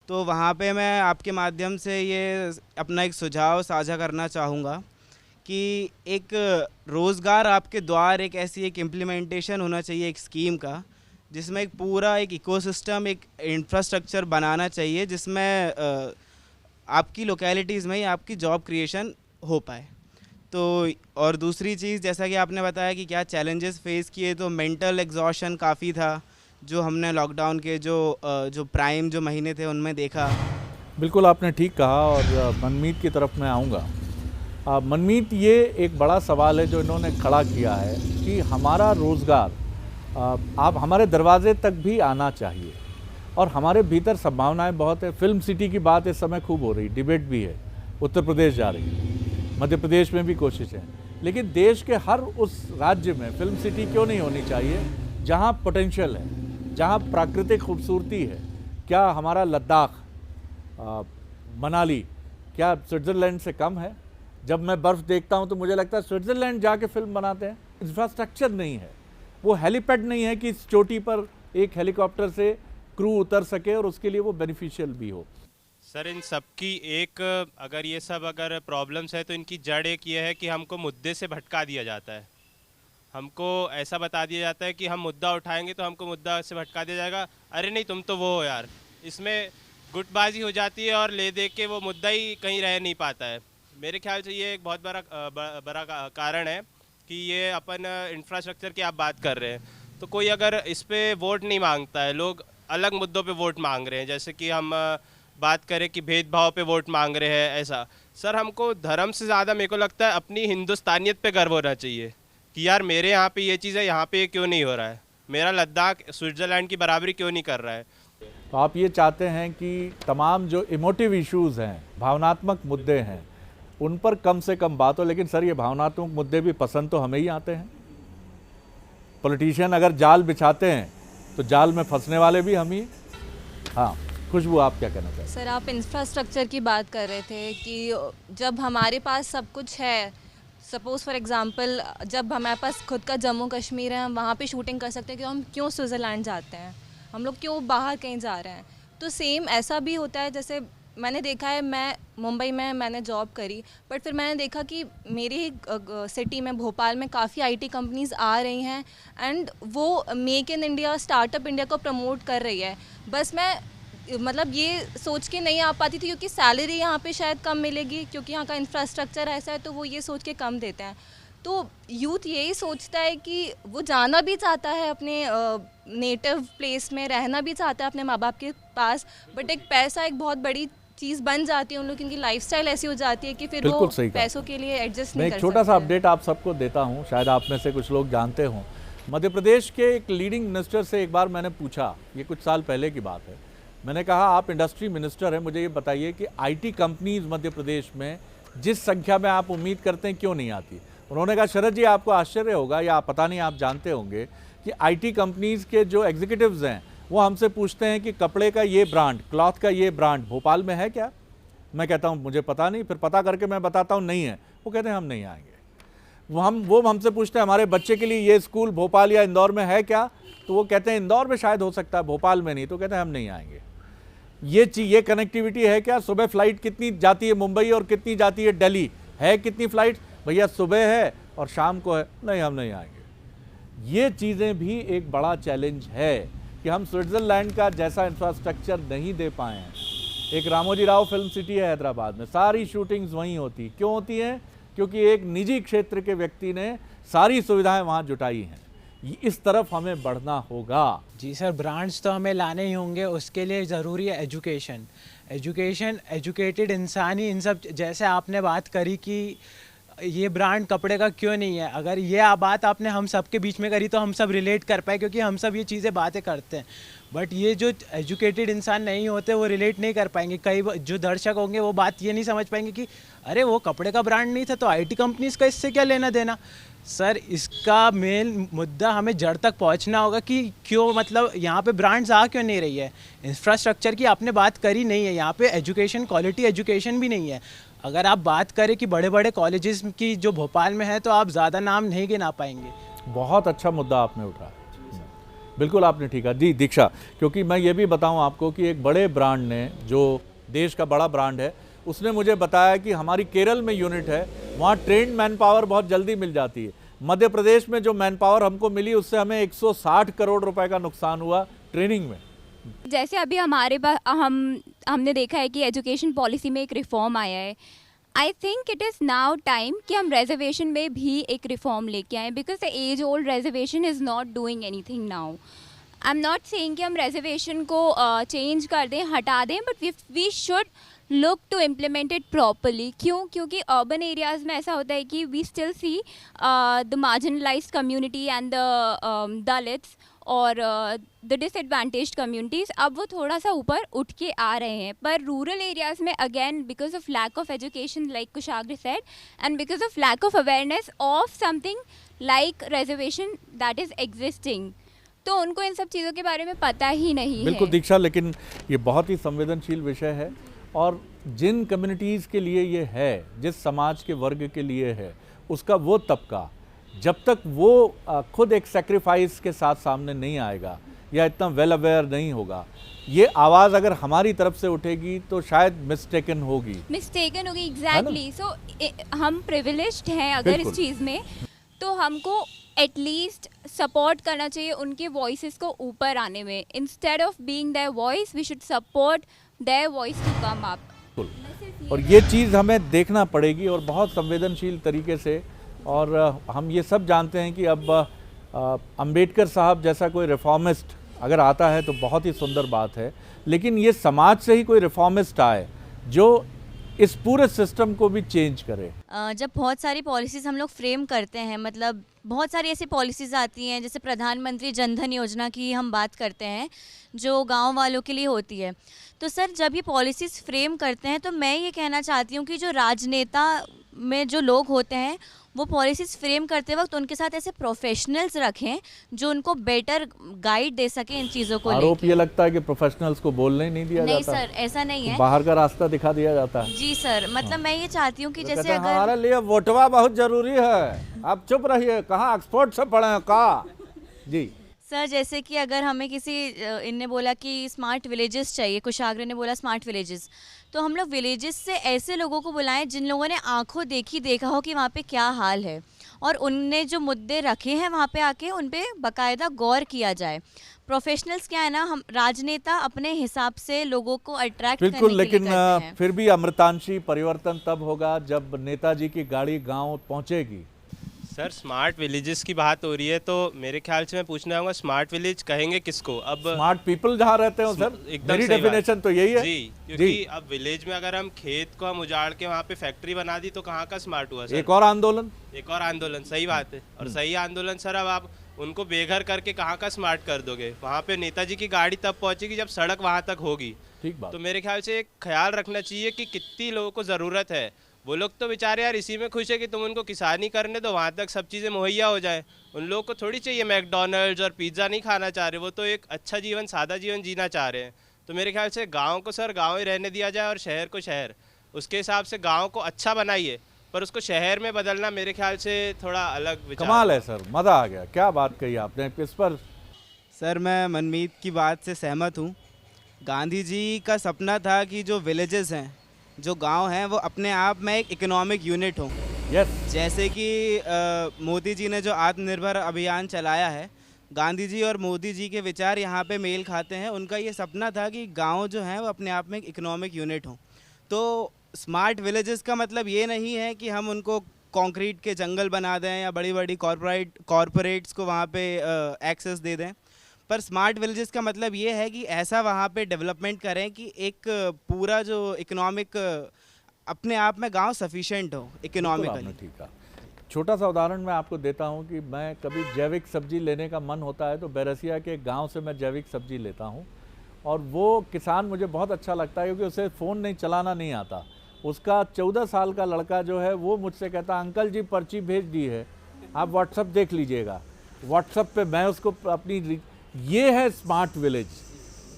तो वहाँ पे मैं आपके माध्यम से ये अपना एक सुझाव साझा करना चाहूँगा कि एक रोज़गार आपके द्वार एक ऐसी एक इम्प्लीमेंटेशन होना चाहिए एक स्कीम का, जिसमें एक पूरा एक इकोसिस्टम एक इंफ्रास्ट्रक्चर बनाना चाहिए, जिसमें आपकी लोकेलिटीज़ में ही आपकी जॉब क्रिएशन हो पाए। तो और दूसरी चीज़, जैसा कि आपने बताया कि क्या चैलेंजेस फेस किए, तो मेंटल एग्जॉशन काफ़ी था जो हमने लॉकडाउन के जो प्राइम जो महीने थे उनमें देखा। बिल्कुल आपने ठीक कहा और मनमीत की तरफ मैं आऊँगा। मनमीत, ये एक बड़ा सवाल है जो इन्होंने खड़ा किया है कि हमारा रोज़गार आप हमारे दरवाजे तक भी आना चाहिए और हमारे भीतर संभावनाएं बहुत है। फिल्म सिटी की बात इस समय खूब हो रही, डिबेट भी है, उत्तर प्रदेश जा रही है, मध्य प्रदेश में भी कोशिश है, लेकिन देश के हर उस राज्य में फिल्म सिटी क्यों नहीं होनी चाहिए जहां पोटेंशियल है, जहां प्राकृतिक खूबसूरती है। क्या हमारा लद्दाख, मनाली क्या स्विट्ज़रलैंड से कम है? जब मैं बर्फ़ देखता हूं तो मुझे लगता है स्विट्ज़रलैंड जाके फिल्म बनाते हैं। इंफ्रास्ट्रक्चर नहीं है, वो हेलीपैड नहीं है कि इस चोटी पर एक हेलीकॉप्टर से क्रू उतर सके और उसके लिए वो बेनिफिशियल भी हो। सर, इन सब की एक अगर ये सब अगर प्रॉब्लम्स है तो इनकी जड़ एक ये है कि हमको मुद्दे से भटका दिया जाता है। हमको ऐसा बता दिया जाता है कि हम मुद्दा उठाएंगे तो हमको मुद्दा से भटका दिया जाएगा। अरे नहीं, तुम तो वो हो यार। इसमें गुटबाजी हो जाती है और ले दे के वो मुद्दा ही कहीं रह नहीं पाता है। मेरे ख्याल से ये एक बहुत बड़ा कारण है कि ये अपन इंफ्रास्ट्रक्चर की आप बात कर रहे हैं तो कोई अगर इस पर वोट नहीं मांगता है, लोग अलग मुद्दों पे वोट मांग रहे हैं, जैसे कि हम बात करें कि भेदभाव पे वोट मांग रहे हैं। ऐसा सर, हमको धर्म से ज़्यादा मेरे को लगता है अपनी हिंदुस्तानियत पे गर्व होना चाहिए कि यार मेरे यहाँ पे ये चीज़ है, यहाँ पे ये क्यों नहीं हो रहा है, मेरा लद्दाख स्विट्ज़रलैंड की बराबरी क्यों नहीं कर रहा है। तो आप ये चाहते हैं कि तमाम जो इमोटिव इश्यूज़ हैं, भावनात्मक मुद्दे हैं, उन पर कम से कम बात हो। लेकिन सर, ये भावनात्मक मुद्दे भी पसंद तो हमें ही आते हैं। पॉलिटिशियन अगर जाल बिछाते हैं तो जाल में फंसने वाले भी हम ही। हाँ, खुशबू, आप क्या कहना चाहते हैं? सर, आप इंफ्रास्ट्रक्चर की बात कर रहे थे कि जब हमारे पास सब कुछ है, सपोज़ फॉर एग्जांपल जब हमारे पास खुद का जम्मू कश्मीर है, हम वहाँ पे शूटिंग कर सकते हैं, कि हम क्यों स्विट्ज़रलैंड जाते हैं, हम लोग क्यों बाहर कहीं जा रहे हैं। तो सेम ऐसा भी होता है, जैसे मैंने देखा है, मैं मुंबई में मैंने जॉब करी, बट फिर मैंने देखा कि मेरी ही सिटी में, भोपाल में काफ़ी आईटी कंपनीज़ आ रही हैं एंड वो make in India, startup India को प्रमोट कर रही है। बस मैं मतलब ये सोच के नहीं आ पाती थी क्योंकि सैलरी यहाँ पे शायद कम मिलेगी, क्योंकि यहाँ का इंफ्रास्ट्रक्चर ऐसा है, तो वो ये सोच के कम देते हैं। तो यूथ यही सोचता है कि वो जाना भी चाहता है अपने नेटिव प्लेस में, रहना भी चाहता है अपने माँ बाप के पास, बट एक पैसा एक बहुत बड़ी चीज़ बन जाती है उन लोग की, उनकी लाइफस्टाइल ऐसी हो जाती है कि फिर वो पैसों के लिए एडजस्ट मैं नहीं एक कर छोटा सा सकते। अपडेट आप सबको देता हूँ, शायद आप में से कुछ लोग जानते हों। मध्य प्रदेश के एक लीडिंग मिनिस्टर से एक बार मैंने पूछा, ये कुछ साल पहले की बात है, मैंने कहा आप इंडस्ट्री मिनिस्टर हैं, मुझे ये बताइए कि आईटी कंपनीज मध्य प्रदेश में जिस संख्या में आप उम्मीद करते हैं क्यों नहीं आती। उन्होंने कहा शरद जी, आपको आश्चर्य होगा या पता नहीं, आप जानते होंगे कि आईटी कंपनीज के जो एग्जीक्यूटिव्स हैं वो हमसे पूछते हैं कि कपड़े का ये ब्रांड, क्लॉथ का ये ब्रांड भोपाल में है क्या? मैं कहता हूँ मुझे पता नहीं, फिर पता करके मैं बताता हूँ नहीं है, वो कहते हैं हम नहीं आएंगे। वो हमसे पूछते हैं हमारे बच्चे के लिए ये स्कूल भोपाल या इंदौर में है क्या, तो वो कहते हैं इंदौर में शायद हो सकता है, भोपाल में नहीं, तो कहते हैं हम नहीं आएंगे। ये कनेक्टिविटी है क्या? सुबह फ्लाइट कितनी जाती है मुंबई और कितनी जाती है दिल्ली, है कितनी फ्लाइट? भैया सुबह है और शाम को है, नहीं हम नहीं आएंगे। ये चीज़ें भी एक बड़ा चैलेंज है कि हम स्विट्ज़रलैंड का जैसा इंफ्रास्ट्रक्चर नहीं दे पाए हैं। एक रामोजी राव फिल्म सिटी है हैदराबाद में, सारी शूटिंग्स वहीं होती। क्यों होती हैं? क्योंकि एक निजी क्षेत्र के व्यक्ति ने सारी सुविधाएं वहाँ जुटाई हैं। इस तरफ हमें बढ़ना होगा। जी सर, ब्रांड्स तो हमें लाने ही होंगे, उसके लिए ज़रूरी है एजुकेशन। एजुकेटेड इंसान ही इन सब, जैसे आपने बात करी कि ये ब्रांड कपड़े का क्यों नहीं है, अगर ये बात आपने हम सब के बीच में करी तो हम सब रिलेट कर पाए, क्योंकि हम सब ये चीज़ें बातें करते हैं। बट ये जो एजुकेटेड इंसान नहीं होते वो रिलेट नहीं कर पाएंगे। कई जो दर्शक होंगे वो बात ये नहीं समझ पाएंगे कि अरे वो कपड़े का ब्रांड नहीं था तो आईटी कंपनीज का इससे क्या लेना देना। सर, इसका मेन मुद्दा हमें जड़ तक पहुंचना होगा कि क्यों, मतलब यहाँ पे ब्रांड्स आ क्यों नहीं रही है। इंफ्रास्ट्रक्चर की आपने बात करी नहीं है, यहाँ पे एजुकेशन, क्वालिटी एजुकेशन भी नहीं है। अगर आप बात करें कि बड़े बड़े कॉलेजेस की जो भोपाल में है तो आप ज़्यादा नाम नहीं गिना पाएंगे। बहुत अच्छा मुद्दा आपने उठाया। बिल्कुल आपने ठीक कहा जी दीक्षा, क्योंकि मैं ये भी बताऊं आपको कि एक बड़े ब्रांड ने, जो देश का बड़ा ब्रांड है, उसने मुझे बताया कि हमारी केरल में यूनिट है, वहाँ ट्रेंड मैन पावर बहुत जल्दी मिल जाती है। मध्य प्रदेश में जो मैन पावर हमको मिली उससे हमें 160 करोड़ रुपए का नुकसान हुआ ट्रेनिंग में। जैसे अभी हमारे पास हमने देखा है कि एजुकेशन पॉलिसी में एक रिफॉर्म आया है। I think it is now time कि हम रिजर्वेशन में भी एक रिफॉर्म लेके आएँ, because the age old reservation is not doing anything now. I am not saying कि हम रिजर्वेशन को चेंज कर दें, हटा दें, but we should look to implement it properly. क्यों? क्योंकि अर्बन एरियाज़ में ऐसा होता है कि we still see the marginalised community and the Dalits और द डिसएडवांटेज्ड कम्युनिटीज़ अब वो थोड़ा सा ऊपर उठ के आ रहे हैं। पर रूरल एरियाज़ में again because of lack of education like Kushagra said and because of lack of awareness of something like reservation that is existing, तो उनको इन सब चीज़ों के बारे में पता ही नहीं बिल्कुल है। दीक्षा, लेकिन ये बहुत ही संवेदनशील विषय है और जिन कम्युनिटीज़ के लिए ये है, जिस समाज के वर्ग के लिए है, उसका वो तबका जब तक वो खुद एक सेक्रीफाइस के साथ सामने नहीं आएगा या इतना वेल अवेयर नहीं होगा, ये आवाज़ अगर हमारी तरफ से उठेगी तो शायद मिस्टेकन होगी एग्जैक्टली। सो हम प्रिविलेज्ड हैं अगर इस बिल्कुल। चीज़ में, तो हमको एटलीस्ट सपोर्ट करना चाहिए उनके वॉइसेस को ऊपर आने में। Instead of being their voice we should support their voice to come up. बिल्कुल, और ये चीज़ हमें देखना पड़ेगी और बहुत संवेदनशील तरीके से। और हम ये सब जानते हैं कि अब अंबेडकर साहब जैसा कोई रिफॉर्मिस्ट अगर आता है तो बहुत ही सुंदर बात है, लेकिन ये समाज से ही कोई रिफॉर्मिस्ट आए जो इस पूरे सिस्टम को भी चेंज करे। जब बहुत सारी पॉलिसीज़ हम लोग फ्रेम करते हैं, मतलब बहुत सारी ऐसी पॉलिसीज़ आती हैं, जैसे प्रधानमंत्री जनधन योजना की हम बात करते हैं जो गांव वालों के लिए होती है, तो सर जब ये पॉलिसीज़ फ्रेम करते हैं तो मैं ये कहना चाहती हूँ कि जो राजनेता में जो लोग होते हैं वो पॉलिसीज़ फ्रेम करते वक्त उनके साथ ऐसे प्रोफेशनल्स रखें जो उनको बेटर गाइड दे सकें इन चीज़ों को आरोप लेके। ये लगता है कि प्रोफेशनल्स को बोलने ही नहीं दिया नहीं जाता। सर, ऐसा नहीं है। बाहर का रास्ता दिखा दिया जाता है। जी सर, मतलब मैं ये चाहती हूँ कि तो जैसे कहते हैं, अगर हमारे लिए वोटवा बहुत जरूरी है, आप चुप रहिए, कहाँ ऑक्सफोर्ड से पढ़े हैं का जी। सर जैसे कि अगर हमें किसी इनने बोला कि स्मार्ट विलेजेस चाहिए, कुशाग्र ने बोला स्मार्ट विलेजेस, तो हम लोग विलेजेस से ऐसे लोगों को बुलाएं जिन लोगों ने आंखों देखा हो कि वहाँ पे क्या हाल है और उनने जो मुद्दे रखे हैं वहाँ पे आके उन पे बाकायदा गौर किया जाए। प्रोफेशनल्स क्या है ना, हम राजनेता अपने हिसाब से लोगों को अट्रैक्ट करने बिल्कुल, के लिए लेकिन करते हैं। फिर भी अमृतांशी परिवर्तन तब होगा जब नेताजी की गाड़ी गांव पहुंचेगी। सर स्मार्ट विलेजेस की बात हो रही है तो मेरे ख्याल से मैं पूछना चाहूँगा स्मार्ट विलेज कहेंगे किसको? अब स्मार्ट पीपल जहाँ रहते हो सर, एकदम मेरी सही बात। डेफिनेशन तो यही है जी, क्योंकि अब विलेज में अगर हम खेत को हम उजाड़ के वहाँ पे फैक्ट्री बना दी तो कहाँ का स्मार्ट हुआ सर? एक और आंदोलन, एक और आंदोलन, सही बात है। और सही आंदोलन सर, अब आप उनको बेघर करके कहाँ का स्मार्ट कर दोगे? वहाँ पे नेताजी की गाड़ी तब पहुँचेगी जब सड़क वहाँ तक होगी। ठीक बात। तो मेरे ख्याल से एक ख्याल रखना चाहिए कि कितनी लोगों को ज़रूरत है। वो लोग तो बेचारे यार इसी में खुश है कि तुम उनको किसानी करने दो, वहाँ तक सब चीज़ें मुहैया हो जाए। उन लोगों को थोड़ी चाहिए मैकडॉनल्ड्स और पिज़्ज़ा नहीं खाना चाह रहे, वो तो एक अच्छा जीवन, सादा जीवन जीना चाह रहे हैं। तो मेरे ख्याल से गाँव को सर गाँव ही रहने दिया जाए और शहर को शहर। उसके हिसाब से गाँव को अच्छा बनाइए, पर उसको शहर में बदलना मेरे ख्याल से थोड़ा अलग विचार। कमाल है सर, मज़ा आ गया, क्या बात कही आपने इस पर। सर मैं मनमीत की बात से सहमत हूँ। गांधी जी का सपना था कि जो विलेजेस हैं, जो गांव हैं, वो अपने आप में एक इकोनॉमिक यूनिट हों। यस, जैसे कि मोदी जी ने जो आत्मनिर्भर अभियान चलाया है, गांधी जी और मोदी जी के विचार यहाँ पे मेल खाते हैं। उनका ये सपना था कि गांव जो हैं वो अपने आप में एक इकोनॉमिक यूनिट हों। तो स्मार्ट विलेजेस का मतलब ये नहीं है कि हम उनको कंक्रीट के जंगल बना दें या बड़ी बड़ी कॉरपोरेट्स को वहाँ पे एक्सेस दे दें, पर स्मार्ट विलेजेस का मतलब ये है कि ऐसा वहाँ पे डेवलपमेंट करें कि एक पूरा जो इकोनॉमिक अपने आप में गांव सफिशिएंट हो इकोनॉमिकली। ठीक है। छोटा सा उदाहरण मैं आपको देता हूँ कि मैं कभी जैविक सब्जी लेने का मन होता है तो बैरसिया के गांव से मैं जैविक सब्जी लेता हूँ और वो किसान मुझे बहुत अच्छा लगता है क्योंकि उसे फ़ोन नहीं चलाना नहीं आता। उसका 14 साल का लड़का जो है वो मुझसे कहता, अंकल जी पर्ची भेज दी है, आप व्हाट्सअप देख लीजिएगा। व्हाट्सअप पे मैं उसको अपनी, ये है स्मार्ट विलेज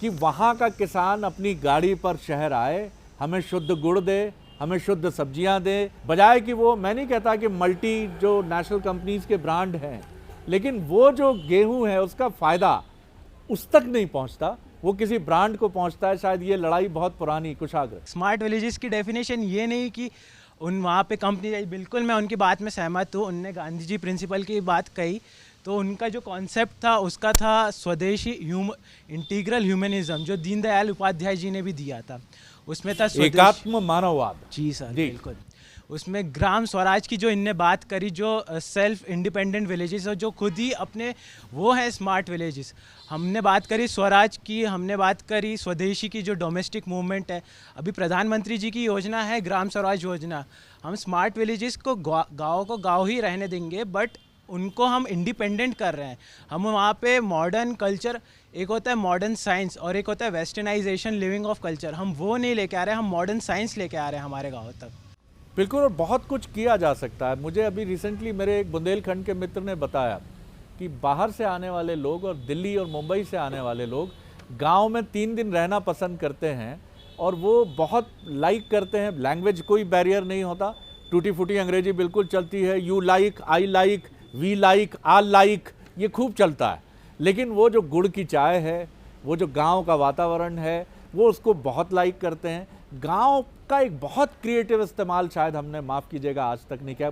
कि वहाँ का किसान अपनी गाड़ी पर शहर आए, हमें शुद्ध गुड़ दे, हमें शुद्ध सब्जियां दे, बजाय कि वो, मैं नहीं कहता कि मल्टी जो नेशनल कंपनीज के ब्रांड हैं, लेकिन वो जो गेहूं है उसका फ़ायदा उस तक नहीं पहुंचता, वो किसी ब्रांड को पहुंचता है। शायद ये लड़ाई बहुत पुरानी। कुशाग्र, स्मार्ट विलेजेस की डेफिनेशन ये नहीं कि उन वहाँ पे कंपनी, बिल्कुल मैं उनकी बात में सहमत हूँ। उनने गांधी जी प्रिंसिपल की बात कही, तो उनका जो कॉन्सेप्ट था उसका था स्वदेशी इंटीग्रल ह्यूमनिज्म, जो दीनदयाल उपाध्याय जी ने भी दिया था। उसमें था एकात्म मानववाद। जी सर, बिल्कुल। उसमें ग्राम स्वराज की जो इनने बात करी, जो सेल्फ इंडिपेंडेंट विलेजेस और जो खुद ही अपने, वो है स्मार्ट विलेजेस। हमने बात करी स्वराज की, हमने बात करी स्वदेशी की, जो डोमेस्टिक मूवमेंट है। अभी प्रधानमंत्री जी की योजना है ग्राम स्वराज योजना। हम स्मार्ट विलेजेस को गाँव को गाँव ही रहने देंगे, बट उनको हम इंडिपेंडेंट कर रहे हैं। हम वहाँ पे मॉडर्न कल्चर, एक होता है मॉडर्न साइंस और एक होता है वेस्टर्नाइजेशन लिविंग ऑफ कल्चर, हम वो नहीं लेके आ रहे हैं, हम मॉडर्न साइंस लेके आ रहे हैं हमारे गाँव तक। बिल्कुल, और बहुत कुछ किया जा सकता है। मुझे अभी रिसेंटली मेरे एक बुंदेलखंड के मित्र ने बताया कि बाहर से आने वाले लोग और दिल्ली और मुंबई से आने वाले लोग गांव में 3 दिन रहना पसंद करते हैं और वो बहुत लाइक करते हैं। लैंग्वेज कोई बैरियर नहीं होता, टूटी फूटी अंग्रेजी बिल्कुल चलती है। You like, I like, we like, all like, ये खूब चलता है। लेकिन वो जो गुड़ की चाय है, वो जो गांव का वातावरण है, वो उसको बहुत लाइक करते हैं। गांव का एक बहुत क्रिएटिव इस्तेमाल शायद हमने, माफ़ कीजिएगा, आज तक नहीं किया।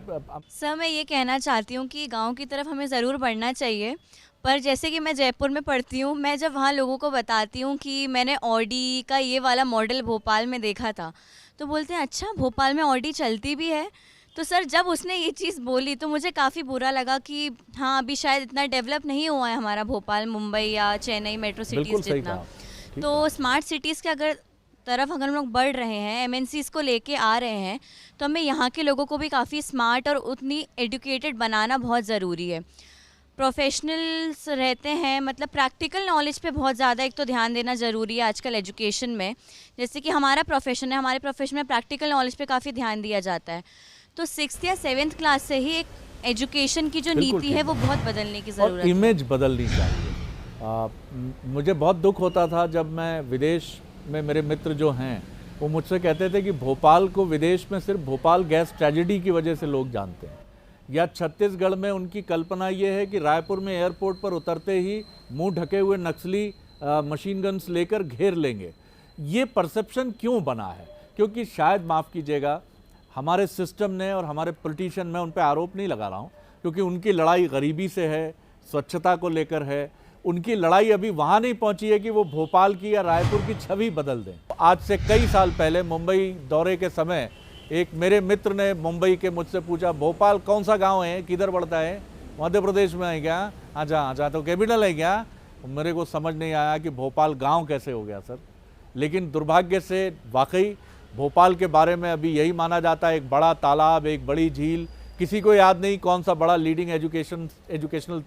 सर मैं ये कहना चाहती हूँ कि गांव की तरफ हमें ज़रूर बढ़ना चाहिए, पर जैसे कि मैं जयपुर में पढ़ती हूँ, मैं जब वहाँ लोगों को बताती हूँ कि मैंने ऑडी का ये वाला मॉडल भोपाल में देखा था, तो बोलते हैं अच्छा भोपाल में ऑडी चलती भी है। तो सर जब उसने ये चीज़ बोली तो मुझे काफ़ी बुरा लगा कि हाँ, अभी शायद इतना डेवलप नहीं हुआ है हमारा भोपाल, मुंबई या चेन्नई मेट्रो सिटीज़ जितना। तो स्मार्ट सिटीज़ के तरफ अगर हम लोग बढ़ रहे हैं, एमएनसीज़ को लेके आ रहे हैं, तो हमें यहाँ के लोगों को भी काफ़ी स्मार्ट और उतनी एजुकेटेड बनाना बहुत ज़रूरी है। प्रोफेशनल्स रहते हैं, मतलब प्रैक्टिकल नॉलेज पे बहुत ज़्यादा एक तो ध्यान देना ज़रूरी है आजकल एजुकेशन में। जैसे कि हमारा प्रोफेशन है, हमारे प्रोफेशन में प्रैक्टिकल नॉलेज पे काफ़ी ध्यान दिया जाता है। तो 6th या 7th क्लास से ही एक एजुकेशन की जो नीति है वो बहुत बदलने की ज़रूरत है। इमेज बदलनी चाहिए। मुझे बहुत दुख होता था जब मैं विदेश में, मेरे मित्र जो हैं वो मुझसे कहते थे कि भोपाल को विदेश में सिर्फ भोपाल गैस ट्रेजेडी की वजह से लोग जानते हैं, या छत्तीसगढ़ में उनकी कल्पना ये है कि रायपुर में एयरपोर्ट पर उतरते ही मुंह ढके हुए नक्सली मशीन गन्स लेकर घेर लेंगे। ये परसेप्शन क्यों बना है? क्योंकि शायद, माफ़ कीजिएगा, हमारे सिस्टम ने और हमारे पॉलिटिशियन, मैं उन पर आरोप नहीं लगा रहा हूँ, क्योंकि उनकी लड़ाई गरीबी से है, स्वच्छता को लेकर है। उनकी लड़ाई अभी वहाँ नहीं पहुँची है कि वो भोपाल की या रायपुर की छवि बदल दें। आज से कई साल पहले मुंबई दौरे के समय एक मेरे मित्र ने मुंबई के मुझसे पूछा, भोपाल कौन सा गांव है, किधर पड़ता है, मध्य प्रदेश में है क्या? अच्छा, तो कैपिटल है क्या? मेरे को समझ नहीं आया कि भोपाल गांव कैसे हो गया सर। लेकिन दुर्भाग्य से वाकई भोपाल के बारे में अभी यही माना जाता है, एक बड़ा तालाब, एक बड़ी झील। किसी को याद नहीं कौन सा बड़ा लीडिंग एजुकेशनल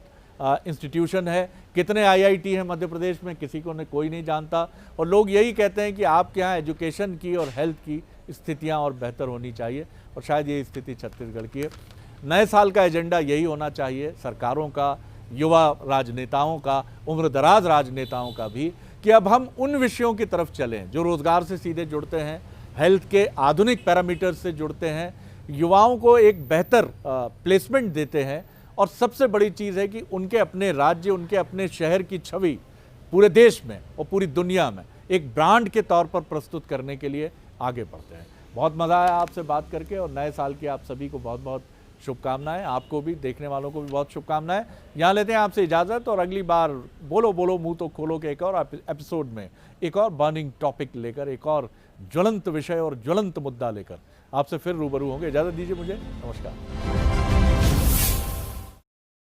इंस्टीट्यूशन है, कितने आईआईटी हैं मध्य प्रदेश में, किसी को ने कोई नहीं जानता। और लोग यही कहते हैं कि आपके यहाँ एजुकेशन की और हेल्थ की स्थितियाँ और बेहतर होनी चाहिए, और शायद ये स्थिति छत्तीसगढ़ की है। नए साल का एजेंडा यही होना चाहिए, सरकारों का, युवा राजनेताओं का, उम्रदराज राजनेताओं का भी, कि अब हम उन विषयों की तरफ चलें जो रोज़गार से सीधे जुड़ते हैं, हेल्थ के आधुनिक पैरामीटर्स से जुड़ते हैं, युवाओं को एक बेहतर प्लेसमेंट देते हैं। और सबसे बड़ी चीज़ है कि उनके अपने राज्य, उनके अपने शहर की छवि पूरे देश में और पूरी दुनिया में एक ब्रांड के तौर पर प्रस्तुत करने के लिए आगे बढ़ते हैं। बहुत मज़ा आया आपसे बात करके, और नए साल की आप सभी को बहुत बहुत शुभकामनाएं। आपको भी, देखने वालों को भी बहुत शुभकामनाएं। यहाँ लेते हैं आपसे इजाज़त, और अगली बार बोलो बोलो मुँह तो खोलो के एक और एपिसोड में एक और बर्निंग टॉपिक लेकर, एक और ज्वलंत विषय और ज्वलंत मुद्दा लेकर आपसे फिर रूबरू होंगे। इजाज़त दीजिए मुझे, नमस्कार।